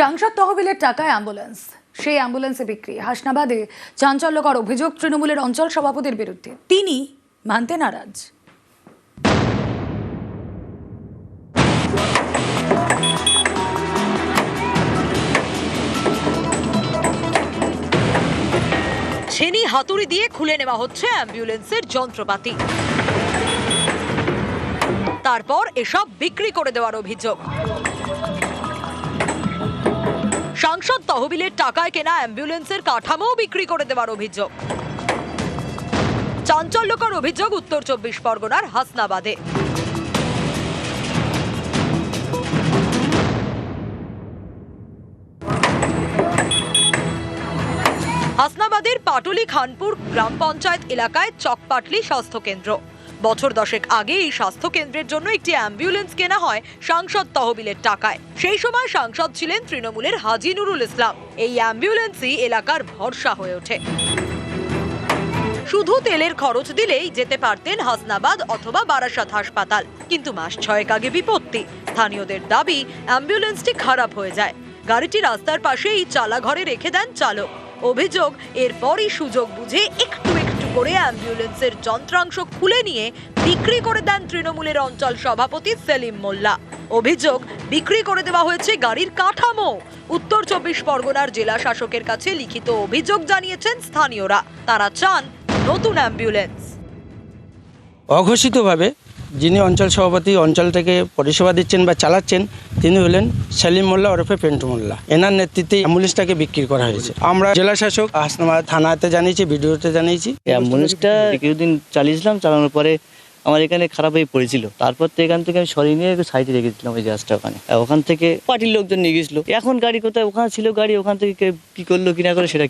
সাংসদ তহবিলের টাকায় অ্যাম্বুলেন্স, সেই অ্যাম্বুলেন্সে বিক্রি। হাসনাবাদে চাঞ্চল্যকর অভিযোগ তৃণমূলের অঞ্চল সভাপতির বিরুদ্ধে, তিনি মানতে নারাজ। ছেনি হাতুড়ি দিয়ে খুলে নেওয়া হচ্ছে অ্যাম্বুলেন্সের যন্ত্রপাতি, তারপর এসব বিক্রি করে দেওয়ার অভিযোগ। সাংসদ তহবিলের টাকায় কেনা অ্যাম্বুলেন্সের কাঠামো বিক্রি করে দেওয়ার অভিযোগ। চাঞ্চল্যকর অভিযোগ উত্তর 24 পরগনার হাসনাবাদে। হাসনাবাদের পাটুলি খানপুর গ্রাম পঞ্চায়েত এলাকায় চকপাটলি স্বাস্থ্যকেন্দ্র। বছর 10 আগে এই স্বাস্থ্যকেন্দ্রের জন্য একটি অ্যাম্বুলেন্স কেনা হয় সাংসদ তহবিলের টাকায়। সেই সময় সাংসদ ছিলেন তৃণমূলের হাজি নুরুল ইসলাম। এই অ্যাম্বুলেন্সই এলাকার ভরসা হয়ে ওঠে। শুধু তেলের খরচ দিলেই যেতে পারতেন হাসনাবাদ অথবা বারাসাত হাসপাতাল, কিন্তু মাস 6 আগে বিপত্তি। স্থানীয়দের দাবি, অ্যাম্বুলেন্সটি খারাপ হয়ে যায়। গাড়িটি রাস্তার পাশেই চালা ঘরে রেখে দেন চালক। অভিযোগ, এরপরই সুযোগ বুঝে একটু একটু করে অ্যাম্বুলেন্সের যন্ত্রাংশ খুলে নিয়ে বিক্রি করে দেন তৃণমূলের অঞ্চল সভাপতি সেলিম মোল্লা। অভিযোগ, বিক্রি করে দেওয়া হয়েছে গাড়ির কাঠামো। উত্তর 24 পরগনার জেলা শাসকের কাছে লিখিত অভিযোগ জানিয়েছেন স্থানীয়রা। তারা চান নতুন অ্যাম্বুলেন্স। অঘোষিতভাবে যিনি অঞ্চল সভাপতি অঞ্চল থেকে পরিষেবা দিচ্ছেন বা চালাচ্ছেন, তিনি হলেন সেলিম মোল্লা ওরফে পেন্টু মোল্লা। এনার নেতৃত্বে অ্যাম্বুলেন্সটাকে বিক্রি করা হয়েছে। আমরা জেলা শাসক হাসনাবাদ থানাতে জানিয়েছি, ভিডিওতে জানিয়েছি। অ্যাম্বুলেন্সটা কিছুদিন চালিয়েছিলাম, চালানোর পরে আমার এখানে খারাপ হয়ে পড়েছিল। তারপর তো এখান থেকে আমি সরিয়ে নিয়ে সাইডে রেখেছিলাম ওই জাহাজটা ওখানে। ওখান থেকে পার্টির লোকজন নিয়ে গেছিলো। এখন গাড়ি কোথায়, ওখানে ছিল গাড়ি, ওখান থেকে কি করলো কি না করলো সেটা